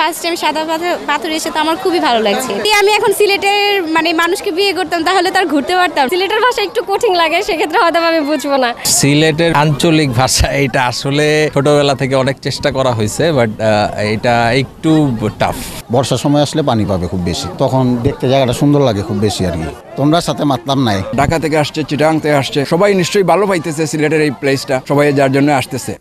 First time সাদা পাথর এসে তো আমার খুবই ভালো লাগছে। আমি এখন সিলেটের মানুষকে বিয়ে করতাম তাহলে তার ঘুরতে পারতাম। সিলেটের ভাষা একটু কঠিন লাগে, সেক্ষেত্রে হয়তো আমি বুঝবো না। সিলেটের আঞ্চলিক ভাষা এটা আসলে ছোটবেলা থেকে অনেক চেষ্টা করা হয়েছে, বাট এটা একটু টাফ। বর্ষার সময় আসলে পানি পাবে খুব বেশি, তখন দেখতে জায়গাটা সুন্দর লাগে খুব বেশি আর কি। তোমরা সাথে মাতলাম নাই, ঢাকা থেকে আসছে, চিটাগাং থেকে আসছে, সবাই নিশ্চয়ই ভালো পাইতেছে সিলেটের এই প্লেসটা, সবাই যার জন্য আসতেছে।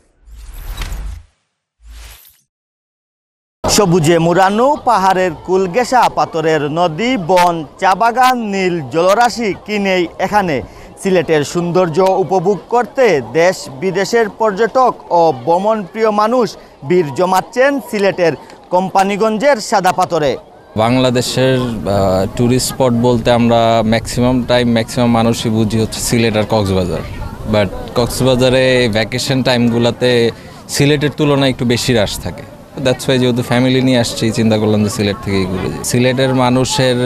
সবুজে মুরানো পাহাড়ের কুলগেশা, পাথরের নদী, বন, চা বাগান, নীল জলরাশি কিনেই এখানে সিলেটের সৌন্দর্য উপভোগ করতে দেশ বিদেশের পর্যটক ও ভ্রমণপ্রিয় মানুষ ভিড় জমাচ্ছেন সিলেটের কোম্পানিগঞ্জের সাদা পাথরে। বাংলাদেশের ট্যুরিস্ট স্পট বলতে আমরা ম্যাক্সিমাম মানুষই বুঝি হচ্ছে সিলেট আর কক্সবাজার, বাট কক্সবাজারে ভ্যাকেশন টাইমগুলোতে সিলেটের তুলনায় একটু বেশি রাশ থাকে। দ্যাটস ওয়াই যেহেতু ফ্যামিলি নিয়ে আসছি, চিন্তা করলাম যে সিলেট থেকেই ঘুরে যাই। সিলেটের মানুষের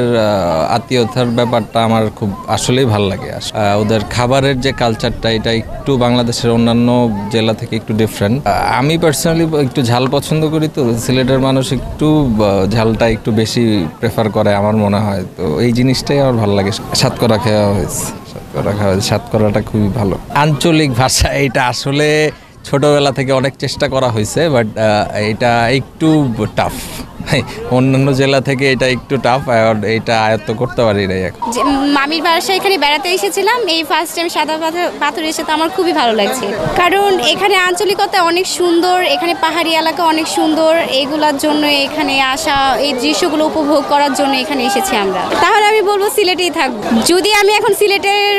আত্মীয়তার ব্যাপারটা আমার খুব আসলেই ভালো লাগে। ওদের খাবারের যে কালচারটা, এটা একটু বাংলাদেশের অন্যান্য জেলা থেকে একটু ডিফারেন্ট। আমি পার্সোনালি একটু ঝাল পছন্দ করি, তো সিলেটের মানুষ একটু ঝালটা একটু বেশি প্রেফার করে আমার মনে হয়। তো এই জিনিসটাই আমার ভালো লাগে। সাতকরা খাওয়া হয়েছে, সাতকরাটা খুবই ভালো। আঞ্চলিক ভাষা এটা আসলে ছোটবেলা থেকে অনেক চেষ্টা করা হয়েছে, বাট এটা একটু টাফ। অন্যান্য জেলা থেকে এটা একটু টাফ, এটা আয়ত্ত করতে পারি না। মামির বাসায় এখানে বেড়াতে এসেছিলাম, এই ফার্স্ট টাইম সাদা পাথর এসে তো আমার খুবই ভালো লাগছে, কারণ এখানে আঞ্চলিকতা অনেক সুন্দর, এখানে পাহাড়ি এলাকা অনেক সুন্দর। এইগুলোর জন্য এখানে আসা, এই দৃশ্যগুলো উপভোগ করার জন্য এখানে এসেছি আমরা। তাহলে আমি বলবো সিলেটেই থাকবো। যদি আমি এখন সিলেটের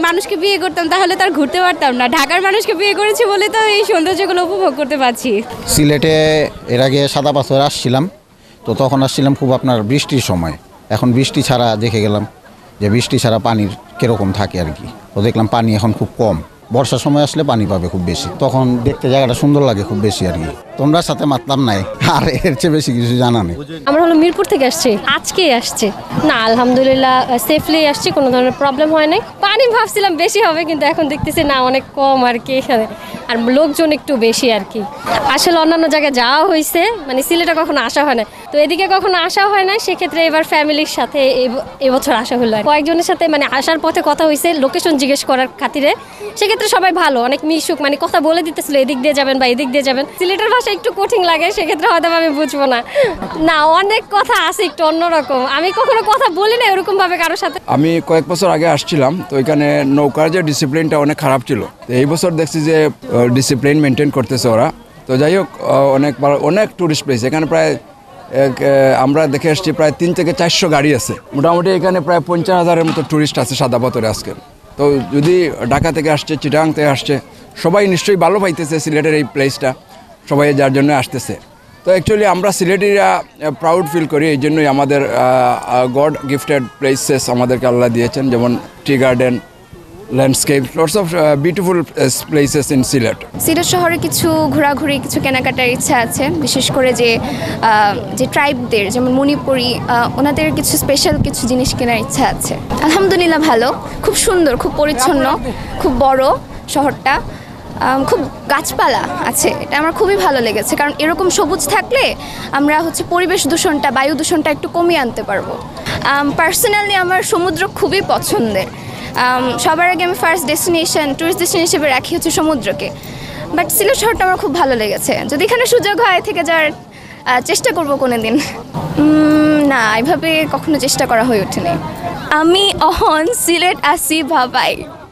মানুষকে বিয়ে করতাম তাহলে তার ঘুরতে পারতাম না। ঢাকার মানুষকে বিয়ে করেছি বলে তো এই সৌন্দর্যগুলো উপভোগ করতে পারছি। সিলেটে এর আগে সাদা পাথর আসছিলাম, তো তখন আসছিলাম খুব আপনার বৃষ্টির সময়। এখন বৃষ্টি ছাড়া দেখে গেলাম যে বৃষ্টি ছাড়া পানির কীরকম থাকে আর কি। তো দেখলাম পানি এখন খুব কম। বর্ষার সময় আসলে পানি পাবে খুব বেশি, তখন দেখতে জায়গাটা সুন্দর লাগে খুব বেশি আর কি। তোমরা সাথে মাতলাম নাই, আর এর চেয়ে বেশি কিছু জানা নেই। আমরা হলো মিরপুর থেকে আসছি, আজকেই আসছে না, আলহামদুলিল্লাহ সেফলি আসছি, কোনো ধরনের প্রবলেম হয় নাই। পানি ভাবছিলাম বেশি হবে, কিন্তু এখন দেখতেছি না, অনেক কম আর কি এখানে, আর লোকজন একটু বেশি আর কি। আসলে অন্যান্য জায়গায় যাওয়া হয়েছে, সিলেটে কখনো আসা হয় না, তো এদিকে কখনো আসা হয় না, সেক্ষেত্রে এবার ফ্যামিলির সাথে এবছর আসা হলো। কয়েকজনের সাথে আসার পথে কথা হয়েছে লোকেশন জিজ্ঞেস করার খাতিরে, সেক্ষেত্রে সবাই ভালো, অনেক মিশুক, কথা বলে দিতেছিল এদিক দিয়ে যাবেন বা এদিক দিয়ে যাবেন। সিলেটের ভাষা একটু কঠিন লাগে, সেক্ষেত্রে হয়তো আমি বুঝবো না। না, অনেক কথা আছে একটু অন্যরকম, আমি কখনো কথা বলি না এরকম ভাবে কারোর সাথে। আমি কয়েক বছর আগে আসছিলাম, তো এখানে নৌকার যে ডিসিপ্লিনটা অনেক খারাপ ছিল। এই বছর দেখছি যে ডিসিপ্লিন মেনটেন করতেছে ওরা। তো যাই হোক, অনেক টুরিস্ট প্লেস এখানে প্রায় আমরা দেখে আসছি প্রায় 3 থেকে 400 গাড়ি আছে। মোটামুটি এখানে প্রায় 50,000-এর মতো টুরিস্ট আছে সাদা পাথরে আজকে। তো যদি ঢাকা থেকে আসছে, চিটাগাং থেকে আসছে, সবাই নিশ্চয়ই ভালো পাইতেছে সিলেটের এই প্লেসটা, সবাই যার জন্য আসতেছে। তো অ্যাকচুয়ালি আমরা সিলেটিরা প্রাউড ফিল করি, এই জন্যই আমাদের গড গিফটেড প্লেসেস আমাদেরকে আল্লাহ দিয়েছেন, যেমন tea garden, landscape, lots of beautiful places in Sylhet. Sylhet শহরে কিছু ঘোরাঘুরি, কিছু কেনাকাটার ইচ্ছা আছে, বিশেষ করে যে ট্রাইবদের, যেমন মণিপুরি, ওনাদের কিছু স্পেশাল কিছু জিনিস কেনার ইচ্ছা আছে। আলহামদুলিল্লাহ ভালো, খুব সুন্দর, খুব পরিচ্ছন্ন, খুব বড় শহরটা, খুব গাছপালা আছে, এটা আমার খুবই ভালো লেগেছে। কারণ এরকম সবুজ থাকলে আমরা পরিবেশ দূষণটা, বায়ু দূষণটা একটু কমিয়ে আনতে পারবো। পার্সোনালি আমার সমুদ্র খুবই পছন্দের। সবার আগে আমি ফার্স্ট টুরিস্ট ডেস্টিনেশন হিসেবে রাখি সমুদ্রকে। বাট সিলেট শহরটা আমার খুব ভালো লেগেছে, যদি এখানে সুযোগ হয় থেকে যাওয়ার চেষ্টা করবো কোনো দিন। না, এভাবে কখনো চেষ্টা করা হয়ে ওঠেনি। আমি অহন সিলেট আসি ভাবাই।